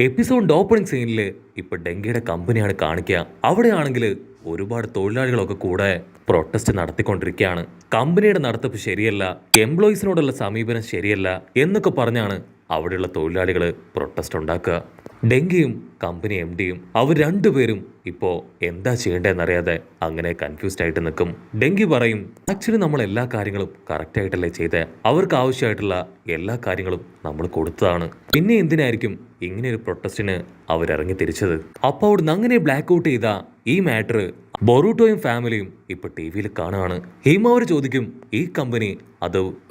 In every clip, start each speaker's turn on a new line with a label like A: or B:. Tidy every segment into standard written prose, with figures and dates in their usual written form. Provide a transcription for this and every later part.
A: എപ്പിസോഡിന്റെ opening സീനിൽ ഇപ്പൊ ഡെങ്കിയുടെ കമ്പനിയാണ് കാണിക്കുക. അവിടെയാണെങ്കിൽ ഒരുപാട് തൊഴിലാളികളൊക്കെ കൂടെ പ്രൊട്ടസ്റ്റ് നടത്തിക്കൊണ്ടിരിക്കുകയാണ്. കമ്പനിയുടെ നടത്തിപ്പ് ശരിയല്ല, എംപ്ലോയീസിനോടുള്ള സമീപനം ശരിയല്ല എന്നൊക്കെ പറഞ്ഞാണ് അവിടെയുള്ള തൊഴിലാളികൾ പ്രൊട്ടസ്റ്റ് ഉണ്ടാക്കുക. ഡെങ്കിയും കമ്പനി എം ഡിയും അവർ രണ്ടുപേരും ഇപ്പോ എന്താ ചെയ്യേണ്ടതെന്നറിയാതെ അങ്ങനെ കൺഫ്യൂസ്ഡ് ആയിട്ട് നിൽക്കും. ഡെങ്കി പറയും, ആക്ച്വലി നമ്മൾ എല്ലാ കാര്യങ്ങളും കറക്റ്റ് ആയിട്ടല്ലേ ചെയ്തേ, അവർക്ക് ആവശ്യമായിട്ടുള്ള എല്ലാ കാര്യങ്ങളും നമ്മൾ കൊടുത്തതാണ്, പിന്നെ എന്തിനായിരിക്കും ഇങ്ങനെ ഒരു പ്രൊട്ടസ്റ്റിന് അവരിറങ്ങി തിരിച്ചത്. അപ്പൊ അവിടുന്ന് അങ്ങനെ ബ്ലാക്ക് ഔട്ട് ചെയ്ത ഈ മാറ്റർ ബൊറൂട്ടോയും ഫാമിലിയും ഇപ്പൊ ടി വിയിൽ കാണുകയാണ്. ഹിമ അവർ ചോദിക്കും, ഈ കമ്പനി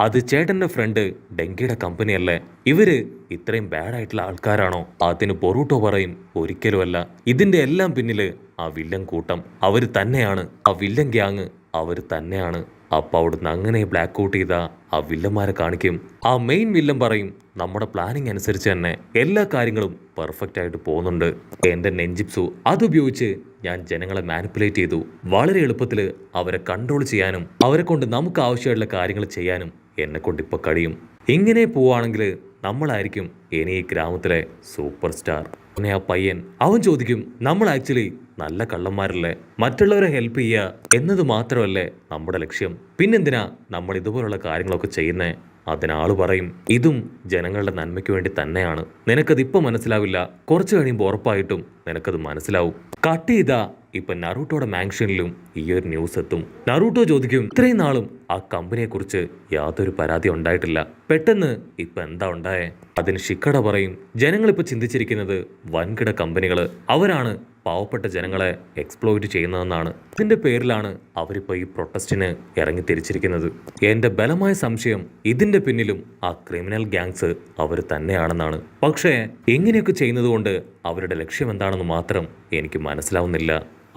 A: അത് ചേട്ടന്റെ ഫ്രണ്ട് ഡെങ്കിയുടെ കമ്പനി അല്ലേ, ഇവര് ഇത്രയും ബാഡ് ആയിട്ടുള്ള ആൾക്കാരാണോ? അതിന് ബൊറൂട്ടോ പറയും, ഒരിക്കലുമല്ല, ഇതിന്റെ എല്ലാം പിന്നില് ആ വില്ലൻ കൂട്ടം അവര് തന്നെയാണ്, ആ വില്ലൻ ഗ്യാങ് അവര് തന്നെയാണ്. അപ്പൊ അവിടുന്ന് അങ്ങനെ ബ്ലാക്ക് ഔട്ട് ചെയ്ത ആ വില്ലന്മാരെ കാണിക്കും. ആ മെയിൻ വില്ലൻ പറയും, നമ്മുടെ പ്ലാനിങ് അനുസരിച്ച് തന്നെ എല്ലാ കാര്യങ്ങളും പെർഫെക്റ്റ് ആയിട്ട് പോകുന്നുണ്ട്. എന്റെ നെഞ്ചിപ്സു അതുപയോഗിച്ച് ഞാൻ ജനങ്ങളെ മാനിപ്പുലേറ്റ് ചെയ്തു. വളരെ എളുപ്പത്തിൽ അവരെ കൺട്രോൾ ചെയ്യാനും അവരെ കൊണ്ട് നമുക്ക് ആവശ്യമായിട്ടുള്ള കാര്യങ്ങൾ ചെയ്യാനും എന്നെ കൊണ്ട് ഇപ്പൊ കഴിയും. ഇങ്ങനെ പോവാണെങ്കിൽ നമ്മളായിരിക്കും ഇനി ഈ ഗ്രാമത്തിലെ സൂപ്പർ സ്റ്റാർ. പിന്നെ ആ പയ്യൻ അവൻ ചോദിക്കും, നമ്മൾ ആക്ച്വലി നല്ല കള്ളന്മാരല്ലേ, മറ്റുള്ളവരെ ഹെൽപ്പ് ചെയ്യുക എന്നത് മാത്രമല്ലേ നമ്മുടെ ലക്ഷ്യം, പിന്നെന്തിനാ നമ്മൾ ഇതുപോലുള്ള കാര്യങ്ങളൊക്കെ ചെയ്യുന്നേ? അതിനാള് പറയും, ഇതും ജനങ്ങളുടെ നന്മയ്ക്ക് വേണ്ടി തന്നെയാണ്. നിനക്കതിപ്പോൾ മനസ്സിലാവില്ല, കുറച്ച് കഴിയുമ്പോൾ ഉറപ്പായിട്ടും നിനക്കത് മനസ്സിലാവും. കട്ട് ചെയ്താ ഇപ്പൊ നറൂട്ടോയുടെ മാൻഷനിലും ഈ ഒരു ന്യൂസ് എത്തും. നറൂട്ടോ ചോദിക്കും, ഇത്രയും നാളും ആ കമ്പനിയെ കുറിച്ച് യാതൊരു പരാതി ഉണ്ടായിട്ടില്ല, പെട്ടെന്ന് ഇപ്പൊ എന്താ ഉണ്ടായേ? അതിന് ഷിക്കട പറയും, ജനങ്ങളിപ്പോ ചിന്തിച്ചിരിക്കുന്നത് വൻകിട കമ്പനികള് അവരാണ് പാവപ്പെട്ട ജനങ്ങളെ എക്സ്പ്ലോയിറ്റ് ചെയ്യുന്നതെന്നാണ്. ഇതിന്റെ പേരിലാണ് അവരിപ്പോ ഈ പ്രൊട്ടസ്റ്റിന് ഇറങ്ങി തിരിച്ചിരിക്കുന്നത്. എന്റെ ബലമായ സംശയം ഇതിന്റെ പിന്നിലും ആ ക്രിമിനൽ ഗ്യാങ്സ് അവർ തന്നെയാണെന്നാണ്. പക്ഷേ ഇങ്ങനെയൊക്കെ ചെയ്യുന്നത് കൊണ്ട് അവരുടെ ലക്ഷ്യം എന്താണെന്ന് മാത്രം എനിക്ക് മനസ്സിലാവുന്നില്ല.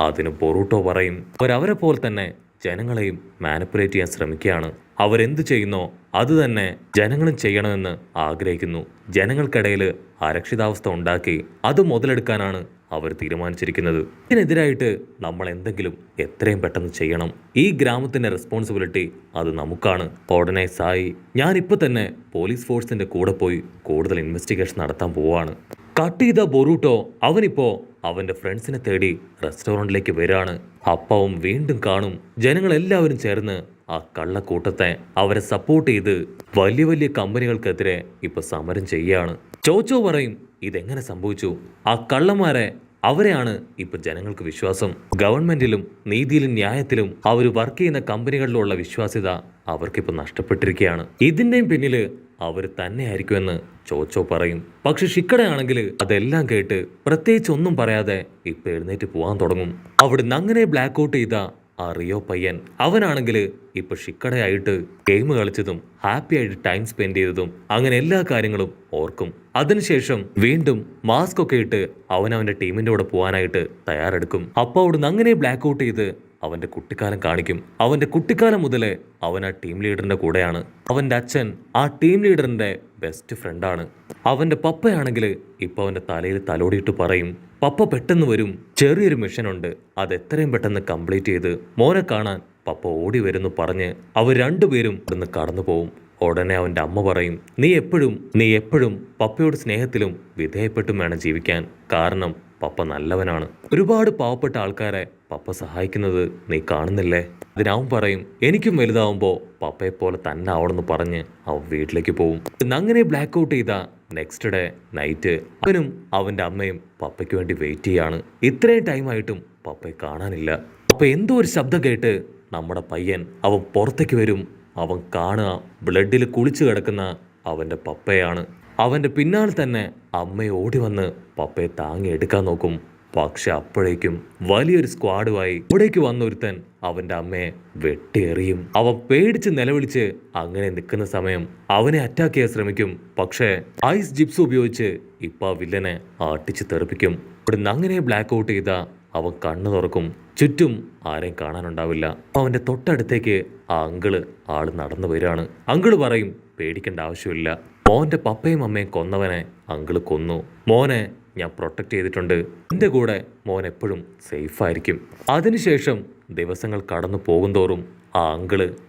A: അതിന് ബൊറൂട്ടോ പറയും, അവരവരെ പോലെ തന്നെ ജനങ്ങളെയും മാനിപ്പുലേറ്റ് ചെയ്യാൻ ശ്രമിക്കുകയാണ്. അവരെന്ത് ചെയ്യുന്നോ അത് തന്നെ ജനങ്ങളും ചെയ്യണമെന്ന് ആഗ്രഹിക്കുന്നു. ജനങ്ങൾക്കിടയിൽ അരക്ഷിതാവസ്ഥ ഉണ്ടാക്കി അത് മുതലെടുക്കാനാണ് അവർ തീരുമാനിച്ചിരിക്കുന്നത്. ഇതിനെതിരായിട്ട് നമ്മൾ എന്തെങ്കിലും എത്രയും പെട്ടെന്ന് ചെയ്യണം. ഈ ഗ്രാമത്തിന്റെ റെസ്പോൺസിബിലിറ്റി അത് നമുക്കാണ്. ഉടനെ സായി, ഞാനിപ്പോൾ തന്നെ പോലീസ് ഫോഴ്സിന്റെ കൂടെ പോയി കൂടുതൽ ഇൻവെസ്റ്റിഗേഷൻ നടത്താൻ പോവാണ്. കട്ട് ചെയ്ത ബൊറൂട്ടോ അവനിപ്പോ അവന്റെ ഫ്രണ്ട്സിനെ തേടി റെസ്റ്റോറൻറ്റിലേക്ക് വരാണ്. അപ്പവും വീണ്ടും കാണും ജനങ്ങളെല്ലാവരും ചേർന്ന് ആ കള്ളക്കൂട്ടത്തെ അവരെ സപ്പോർട്ട് ചെയ്ത് വലിയ വലിയ കമ്പനികൾക്കെതിരെ ഇപ്പൊ സമരം ചെയ്യാണ്. ചോച്ചോ പറയും, ഇതെങ്ങനെ സംഭവിച്ചു? ആ കള്ളന്മാരെ അവരെയാണ് ഇപ്പൊ ജനങ്ങൾക്ക് വിശ്വാസം. ഗവൺമെന്റിലും നീതിയിലും ന്യായത്തിലും അവർ വർക്ക് ചെയ്യുന്ന കമ്പനികളിലുള്ള വിശ്വാസ്യത അവർക്കിപ്പോ നഷ്ടപ്പെട്ടിരിക്കുകയാണ്. ഇതിന്റെയും പിന്നില് അവർ തന്നെയായിരിക്കുമെന്ന് ചോച്ചോ പറയും. പക്ഷെ ഷിക്കടയാണെങ്കിൽ അതെല്ലാം കേട്ട് പ്രത്യേകിച്ച് ഒന്നും പറയാതെ ഇപ്പൊ എഴുന്നേറ്റ് പോകാൻ തുടങ്ങും. അവിടുന്ന് അങ്ങനെ ബ്ലാക്ക് ഔട്ട് ചെയ്ത ആ റിയോ പയ്യൻ അവനാണെങ്കിൽ ഇപ്പൊ ഷിക്കടയായിട്ട് ഗെയിം കളിച്ചതും ഹാപ്പി ആയിട്ട് ടൈം സ്പെൻഡ് ചെയ്തതും അങ്ങനെ എല്ലാ കാര്യങ്ങളും ഓർക്കും. അതിനുശേഷം വീണ്ടും മാസ്ക് ഒക്കെ ഇട്ട് അവന്റെ ടീമിന്റെ കൂടെ പോകാനായിട്ട് തയ്യാറെടുക്കും. അപ്പൊ അവിടുന്ന് അങ്ങനെ ബ്ലാക്ക് ഔട്ട് ചെയ്ത് അവന്റെ കുട്ടിക്കാലം കാണിക്കും. അവന്റെ കുട്ടിക്കാലം മുതലേ അവൻ ആ ടീം ലീഡറിന്റെ കൂടെയാണ്. അവന്റെ അച്ഛൻ ആ ടീം ലീഡറിന്റെ ബെസ്റ്റ് ഫ്രണ്ടാണ്. അവന്റെ പപ്പയാണെങ്കിൽ ഇപ്പൊ അവന്റെ തലയിൽ തലോടിയിട്ട് പറയും, പപ്പ പെട്ടെന്ന് വരും, ചെറിയൊരു മിഷൻ ഉണ്ട്, അത് എത്രയും പെട്ടെന്ന് കംപ്ലീറ്റ് ചെയ്ത് മോനെ കാണാൻ പപ്പ ഓടി വരുന്നു പറഞ്ഞ് അവർ രണ്ടുപേരും ഇവിടുന്ന് കടന്നു പോവും. ഉടനെ അവന്റെ അമ്മ പറയും, നീ എപ്പോഴും പപ്പയോട് സ്നേഹത്തിലും വിധേയപ്പെട്ടും വേണം ജീവിക്കാൻ, കാരണം പപ്പ നല്ലവനാണ്. ഒരുപാട് പാവപ്പെട്ട ആൾക്കാരെ പപ്പ സഹായിക്കുന്നത് നീ കാണുന്നില്ലേ? അതിനവൻ പറയും, എനിക്കും വലുതാവുമ്പോ പപ്പയെ പോലെ തന്നെ ആവണമെന്ന് പറഞ്ഞ് അവൻ വീട്ടിലേക്ക് പോവും. അങ്ങനെ ബ്ലാക്ക് ഔട്ട് ചെയ്ത നെക്സ്റ്റ് ഡേ നൈറ്റ് അവനും അവന്റെ അമ്മയും പപ്പയ്ക്ക് വേണ്ടി വെയിറ്റ് ചെയ്യാണ്. ഇത്രയും ടൈമായിട്ടും പപ്പയെ കാണാനില്ല. അപ്പൊ എന്തോ ഒരു ശബ്ദം കേട്ട് നമ്മുടെ പയ്യൻ അവൻ പുറത്തേക്ക് വരും. അവൻ കാണുക ബ്ലഡിൽ കുളിച്ചു കിടക്കുന്ന അവന്റെ പപ്പയാണ്. അവന്റെ പിന്നാലെ തന്നെ അമ്മയെ ഓടി വന്ന് പപ്പയെ താങ്ങി എടുക്കാൻ നോക്കും. പക്ഷെ അപ്പോഴേക്കും വലിയൊരു സ്ക്വാഡുമായി ഇവിടേക്ക് വന്നൊരുത്തൻ അവന്റെ അമ്മയെ വെട്ടിയെറിയും. അവൻ പേടിച്ച് നിലവിളിച്ച് അങ്ങനെ നിൽക്കുന്ന സമയം അവനെ അറ്റാക്ക് ചെയ്യാൻ ശ്രമിക്കും. പക്ഷേ ഐസ് ജിപ്സ് ഉപയോഗിച്ച് ഇപ്പൊ ആ വില്ലനെ ആട്ടിച്ച് തെറിപ്പിക്കും. ഇവിടുന്ന് അങ്ങനെ ബ്ലാക്ക് ഔട്ട് ചെയ്ത അവൻ കണ്ണു തുറക്കും. ചുറ്റും ആരെയും കാണാനുണ്ടാവില്ല. അവന്റെ തൊട്ടടുത്തേക്ക് ആ ആള് നടന്നു വരികയാണ്. അങ്കിള് പറയും, പേടിക്കേണ്ട ആവശ്യമില്ല, മോന്റെ പപ്പയും അമ്മയും കൊന്നവനെ അങ്കിള് കൊന്നു, മോനെ ഞാൻ പ്രൊട്ടക്ട് ചെയ്തിട്ടുണ്ട്, എൻ്റെ കൂടെ മോൻ എപ്പോഴും സേഫ് ആയിരിക്കും. അതിനുശേഷം ദിവസങ്ങൾ കടന്നു പോകുന്തോറും ആ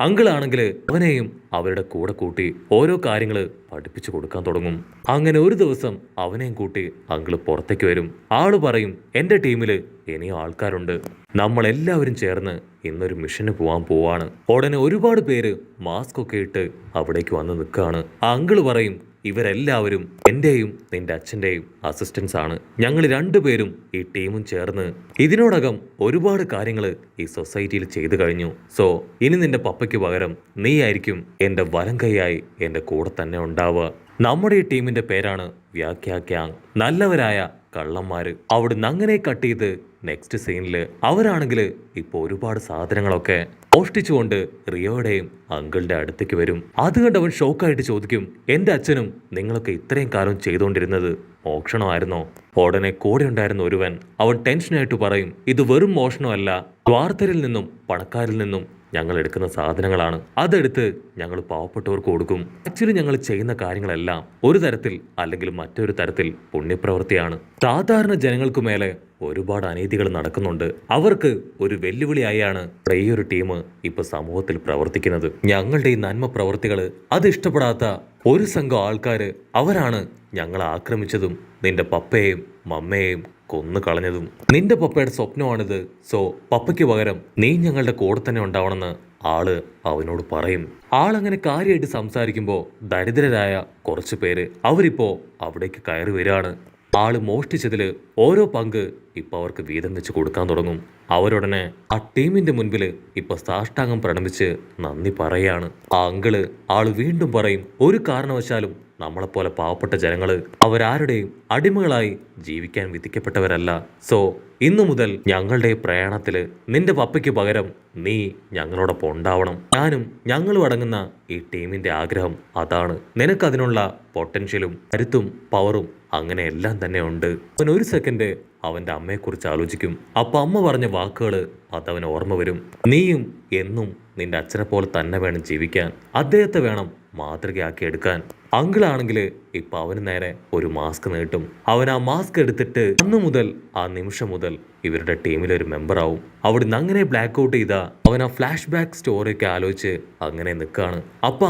A: അങ്കിളാണെങ്കില് അവനെയും അവരുടെ കൂടെ കൂട്ടി ഓരോ കാര്യങ്ങള് പഠിപ്പിച്ചു കൊടുക്കാൻ തുടങ്ങും. അങ്ങനെ ഒരു ദിവസം അവനെയും കൂട്ടി അങ്കിള് പുറത്തേക്ക് വരും. ആള് പറയും, എന്റെ ടീമില് ഇനിയും ആൾക്കാരുണ്ട്, നമ്മളെല്ലാവരും ചേർന്ന് ഇന്നൊരു മിഷന് പോവാണ്. ഉടനെ ഒരുപാട് പേര് മാസ്ക് ഒക്കെ ഇട്ട് അവിടേക്ക് വന്ന് നിൽക്കുകയാണ്. ആ അങ്കിള് പറയും, ഇവരെല്ലാവരും എന്റെയും നിന്റെ അച്ഛന്റെയും അസിസ്റ്റൻസ് ആണ്. ഞങ്ങൾ രണ്ടുപേരും ഈ ടീമും ചേർന്ന് ഇതിനോടകം ഒരുപാട് കാര്യങ്ങൾ ഈ സൊസൈറ്റിയിൽ ചെയ്തു കഴിഞ്ഞു. സോ ഇനി നിന്റെ പപ്പയ്ക്ക് പകരം നീ ആയിരിക്കും എന്റെ വലം കൈയായി എന്റെ കൂടെ തന്നെ ഉണ്ടാവുക. നമ്മുടെ ഈ ടീമിന്റെ പേരാണ് വ്യാഖ്യാ ഗ്യാങ്, നല്ലവരായ കള്ളന്മാര്. അവിടുന്ന് അങ്ങനെ കട്ട് ചെയ്ത് നെക്സ്റ്റ് സീനില് അവരാണെങ്കിൽ ഇപ്പൊ ഒരുപാട് സാധനങ്ങളൊക്കെ മോഷ്ടിച്ചുകൊണ്ട് റിയോയുടെയും അങ്കിളിന്റെ അടുത്തേക്ക് വരും. അത് കണ്ട് അവൻ ഷോക്കായിട്ട് ചോദിക്കും, എന്റെ അച്ഛനും നിങ്ങളൊക്കെ ഇത്രയും കാലം ചെയ്തുകൊണ്ടിരുന്നത് മോഷണമായിരുന്നോ? ഉടനെ കൂടെ ഉണ്ടായിരുന്ന ഒരുവൻ അവൻ ടെൻഷനായിട്ട് പറയും, ഇത് വെറും മോഷണമല്ല, സ്വാർത്ഥരിൽ നിന്നും പണക്കാരിൽ നിന്നും ഞങ്ങൾ എടുക്കുന്ന സാധനങ്ങളാണ്. അതെടുത്ത് ഞങ്ങൾ പാവപ്പെട്ടവർക്ക് കൊടുക്കും. ആക്ച്വലി ഞങ്ങൾ ചെയ്യുന്ന കാര്യങ്ങളെല്ലാം ഒരു തരത്തിൽ അല്ലെങ്കിൽ മറ്റൊരു തരത്തിൽ പുണ്യപ്രവൃത്തിയാണ്. സാധാരണ ജനങ്ങൾക്ക് മേലെ ഒരുപാട് അനീതികൾ നടക്കുന്നുണ്ട്. അവർക്ക് ഒരു വെല്ലുവിളിയായാണ് ഈ ഒരു ടീം ഇപ്പൊ സമൂഹത്തിൽ പ്രവർത്തിക്കുന്നത്. ഞങ്ങളുടെ ഈ നന്മ പ്രവർത്തികൾ അത് ഇഷ്ടപ്പെടാത്ത ഒരു സംഘം ആൾക്കാര് അവരാണ് ഞങ്ങളെ ആക്രമിച്ചതും നിന്റെ പപ്പയെയും മമ്മയെയും കൊന്നു കളഞ്ഞതും. നിന്റെ പപ്പയുടെ സ്വപ്നമാണിത്. സോ പപ്പയ്ക്ക് പകരം നീ ഞങ്ങളുടെ കൂടെ തന്നെ ഉണ്ടാവണമെന്ന് ആള് അവനോട് പറയും. ആളങ്ങനെ കാര്യമായിട്ട് സംസാരിക്കുമ്പോൾ ദരിദ്രരായ കുറച്ചു പേര് അവരിപ്പോ അവിടേക്ക് കയറി വരികയാണ്. ആള് മോഷ്ടിച്ചതില് ഓരോ പങ്ക് ഇപ്പൊ അവർക്ക് വീതം വെച്ച് കൊടുക്കാൻ തുടങ്ങും. അവരുടനെ ആ ടീമിന്റെ മുൻപിൽ ഇപ്പൊ സാഷ്ടാംഗം പ്രണമിച്ച് നന്ദി പറയാണ്. ആ ആള് വീണ്ടും പറയും, ഒരു കാരണവശാലും നമ്മളെപ്പോലെ പാവപ്പെട്ട ജനങ്ങള് അവരാരുടെയും അടിമകളായി ജീവിക്കാൻ വിധിക്കപ്പെട്ടവരല്ല. സോ ഇന്നു മുതൽ ഞങ്ങളുടെ പ്രയാണത്തില് നിന്റെ പപ്പയ്ക്ക് പകരം നീ ഞങ്ങളോടൊപ്പം ഉണ്ടാവണം. ഞാനും ഞങ്ങളും അടങ്ങുന്ന ഈ ടീമിന്റെ ആഗ്രഹം അതാണ്. നിനക്കതിനുള്ള പൊട്ടൻഷ്യലും കരുത്തും പവറും അങ്ങനെ എല്ലാം തന്നെ ഉണ്ട്. അവൻ ഒരു സെക്കൻഡ് അവന്റെ അമ്മയെക്കുറിച്ച് ആലോചിക്കും. അപ്പൊ അമ്മ പറഞ്ഞ വാക്കുകൾ അതവന് ഓർമ്മ വരും. നീയും എന്നും നിന്റെ അച്ഛനെ പോലെ തന്നെ വേണം ജീവിക്കാൻ. അദ്ദേഹത്തെ വേണം മാതൃകയാക്കി എടുക്കാൻ. അങ്കിളാണെങ്കിൽ ഇപ്പൊ അവന് നേരെ ഒരു മാസ്ക് നീട്ടും. അവൻ ആ മാസ്ക് എടുത്തിട്ട് അന്നു മുതൽ ആ നിമിഷം മുതൽ ഇവരുടെ ടീമിലെ ഒരു മെമ്പർ ആവും. അവിടുന്ന് അങ്ങനെ ബ്ലാക്ക് ഔട്ട് ചെയ്ത അവൻ ആ ഫ്ലാഷ് ബാക്ക് സ്റ്റോറിയൊക്കെ ആലോചിച്ച് അങ്ങനെ നിൽക്കാണ്. അപ്പൊ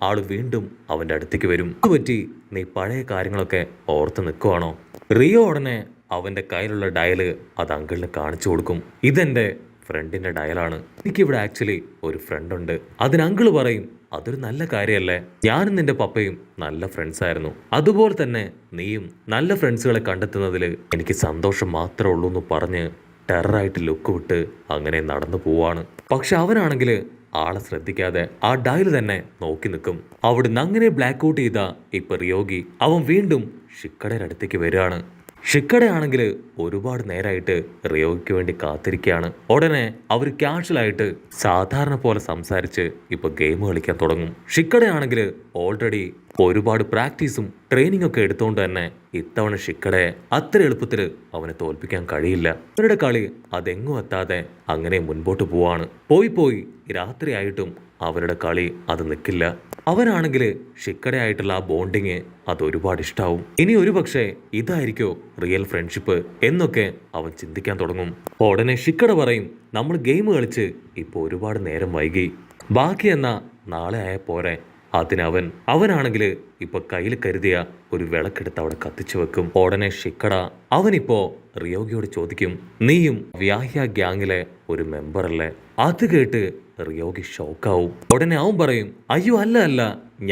A: ആള് വീണ്ടും അവന്റെ അടുത്തേക്ക് വരും. പറ്റി നീ പഴയ കാര്യങ്ങളൊക്കെ ഓർത്ത് നിൽക്കുവാണോ? റിയോ ഉടനെ അവന്റെ കയ്യിലുള്ള ഡയല് അത് അങ്കിളിന് കാണിച്ചു കൊടുക്കും. ഇതെന്റെ ഫ്രണ്ടിന്റെ ഡയലാണ്. എനിക്കിവിടെ ആക്ച്വലി ഒരു ഫ്രണ്ട് ഉണ്ട്. അതിന് അങ്കിള് പറയും, അതൊരു നല്ല കാര്യമല്ലേ? ഞാനും നിന്റെ പപ്പയും നല്ല ഫ്രണ്ട്സ് ആയിരുന്നു. അതുപോലെ തന്നെ നീയും നല്ല ഫ്രണ്ട്സുകളെ കണ്ടെത്തുന്നതിൽ എനിക്ക് സന്തോഷം മാത്രമേ ഉള്ളൂ എന്ന് പറഞ്ഞ് ടെററായിട്ട് ലുക്ക് വിട്ട് അങ്ങനെ നടന്നു പോവാണ്. പക്ഷെ അവനാണെങ്കിൽ ആളെ ശ്രദ്ധിക്കാതെ ആ ഡയൽ തന്നെ നോക്കി നിൽക്കും. അവിടുന്ന് അങ്ങനെ ബ്ലാക്ക് ഔട്ട് ചെയ്ത ഇപ്പൊ റിയോഗി അവൻ വീണ്ടും ഷിക്കയുടെ അടുത്തേക്ക് വരികയാണ്. ഷിക്കടയാണെങ്കിൽ ഒരുപാട് നേരമായിട്ട് റിയോയ്ക്ക് വേണ്ടി കാത്തിരിക്കുകയാണ്. ഉടനെ അവർ ക്യാഷ്വലായിട്ട് സാധാരണ പോലെ സംസാരിച്ച് ഇപ്പൊ ഗെയിം കളിക്കാൻ തുടങ്ങും. ഷിക്കടയാണെങ്കിൽ ഓൾറെഡി ഒരുപാട് പ്രാക്ടീസും ട്രെയിനിങ് ഒക്കെ എടുത്തുകൊണ്ട് തന്നെ ഇത്തവണ ഷിക്കടയെ അത്ര എളുപ്പത്തിൽ അവനെ തോൽപ്പിക്കാൻ കഴിയില്ല. അവരുടെ കളി അതെങ്ങും എത്താതെ അങ്ങനെ മുൻപോട്ട് പോവാണ്. പോയി രാത്രിയായിട്ടും അവരുടെ കളി അത് നിൽക്കില്ല. അവനാണെങ്കിൽ ഷിക്കടയായിട്ടുള്ള ആ ബോണ്ടിങ് അത് ഒരുപാട് ഇഷ്ടാവും. ഇനി ഒരു പക്ഷേ ഇതായിരിക്കോ റിയൽ ഫ്രണ്ട്ഷിപ്പ് എന്നൊക്കെ അവൻ ചിന്തിക്കാൻ തുടങ്ങും. ഉടനെ ഷിക്കട പറയും, നമ്മൾ ഗെയിം കളിച്ച് ഇപ്പൊ ഒരുപാട് നേരം വൈകി, ബാക്കി എന്നാ നാളെ ആയ പോരെ. അവനാണെങ്കിൽ ഇപ്പൊ കയ്യിൽ കരുതിയ ഒരു വിളക്കെടുത്ത് അവിടെ കത്തിച്ചു വെക്കും. ഉടനെ ഷിക്കട അവനിപ്പോ റിയോഗിയോട് ചോദിക്കും, നീയും വ്യാഹ്യ ഗ്യാങ്ങിലെ ഒരു മെമ്പർ അല്ലേ? അത് കേട്ട് റിയോഗി ഷോക്കാവും. ഉടനെ അവൻ പറയും, അയ്യോ അല്ല,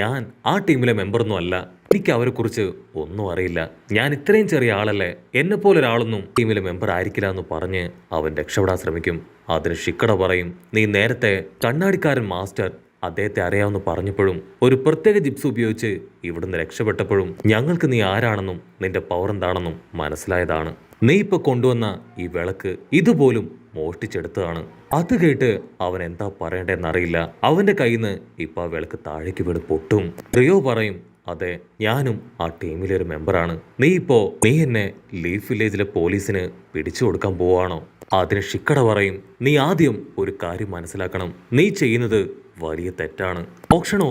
A: ഞാൻ ആ ടീമിലെ മെമ്പറൊന്നും അല്ല, എനിക്ക് അവരെ കുറിച്ച് ഒന്നും അറിയില്ല, ഞാൻ ഇത്രയും ചെറിയ ആളല്ലേ, എന്നെ പോലെ ഒരാളൊന്നും ടീമിലെ മെമ്പർ ആയിരിക്കില്ല എന്ന് പറഞ്ഞ് അവൻ രക്ഷപ്പെടാൻ ശ്രമിക്കും. അതിന് ഷിക്കട പറയും, നീ നേരത്തെ കണ്ണാടിക്കാരൻ മാസ്റ്റർ അദ്ദേഹത്തെ അറിയാമെന്ന് പറഞ്ഞപ്പോഴും ഒരു പ്രത്യേക ജിപ്സ് ഉപയോഗിച്ച് ഇവിടുന്ന് രക്ഷപ്പെട്ടപ്പോഴും ഞങ്ങൾക്ക് നീ ആരാണെന്നും നിന്റെ പവർ എന്താണെന്നും മനസ്സിലായതാണ്. നീ ഇപ്പൊ കൊണ്ടുവന്ന ഈ വിളക്ക് ഇതുപോലും മോഷ്ടിച്ചെടുത്തതാണ്. അത് കേട്ട് അവൻ എന്താ പറയണ്ടെന്നറിയില്ല. അവന്റെ കയ്യിൽ നിന്ന് ഇപ്പൊ ആ വിളക്ക് താഴേക്ക് വീണ് പൊട്ടും. റിയോ പറയും, അതെ, ഞാനും ആ ടീമിലെ ഒരു മെമ്പറാണ്. നീ എന്നെ ലീഫ് വില്ലേജിലെ പോലീസിന് പിടിച്ചു കൊടുക്കാൻ പോവാണോ? അതിന് ഷിക്കട പറയും, നീ ആദ്യം ഒരു കാര്യം മനസ്സിലാക്കണം, നീ ചെയ്യുന്നത് വലിയ തെറ്റാണ്. മോഷണം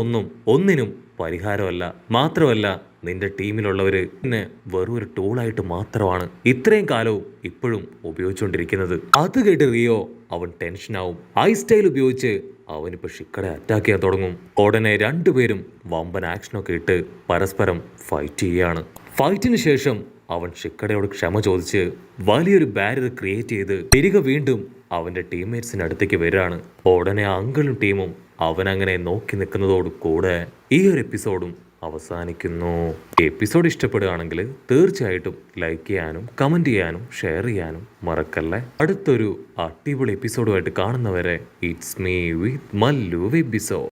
A: ഒന്നിനും പരിഹാരമല്ല. മാത്രമല്ല നിന്റെ ടീമിലുള്ളവര് പിന്നെ വെറും ഒരു ടൂളായിട്ട് മാത്രമാണ് ഇത്രയും കാലവും ഇപ്പോഴും ഉപയോഗിച്ചുകൊണ്ടിരിക്കുന്നത്. അത് കേട്ട് റിയോ അവൻ ടെൻഷനാവും. ഐ സ്റ്റൈൽ ഉപയോഗിച്ച് അവനിപ്പോ ഷിക്കടെ അറ്റാക്ക് ചെയ്യാൻ തുടങ്ങും. ഉടനെ രണ്ടുപേരും വമ്പൻ ആക്ഷനൊക്കെ ഇട്ട് പരസ്പരം ഫൈറ്റ് ചെയ്യാണ്. ഫൈറ്റിന് ശേഷം അവൻ ഷിക്കടയോട് ക്ഷമ ചോദിച്ച് വലിയൊരു ബാരിയർ ക്രിയേറ്റ് ചെയ്ത് തിരികെ വീണ്ടും അവന്റെ ടീംമേറ്റ്സിന് അടുത്തേക്ക് വരികയാണ്. ഉടനെ അങ്കിളും ടീമും അവനങ്ങനെ നോക്കി നിൽക്കുന്നതോട് കൂടെ ഈ ഒരു എപ്പിസോഡും അവസാനിക്കുന്നു. എപ്പിസോഡ് ഇഷ്ടപ്പെടുകയാണെങ്കിൽ തീർച്ചയായിട്ടും ലൈക്ക് ചെയ്യാനും കമന്റ് ചെയ്യാനും ഷെയർ ചെയ്യാനും മറക്കല്ലേ. അടുത്തൊരു അടിപൊളി എപ്പിസോഡുമായിട്ട് കാണുന്നവരെ ഇറ്റ്സ് മീ വിത്ത് മല്ലു വെബിസോ.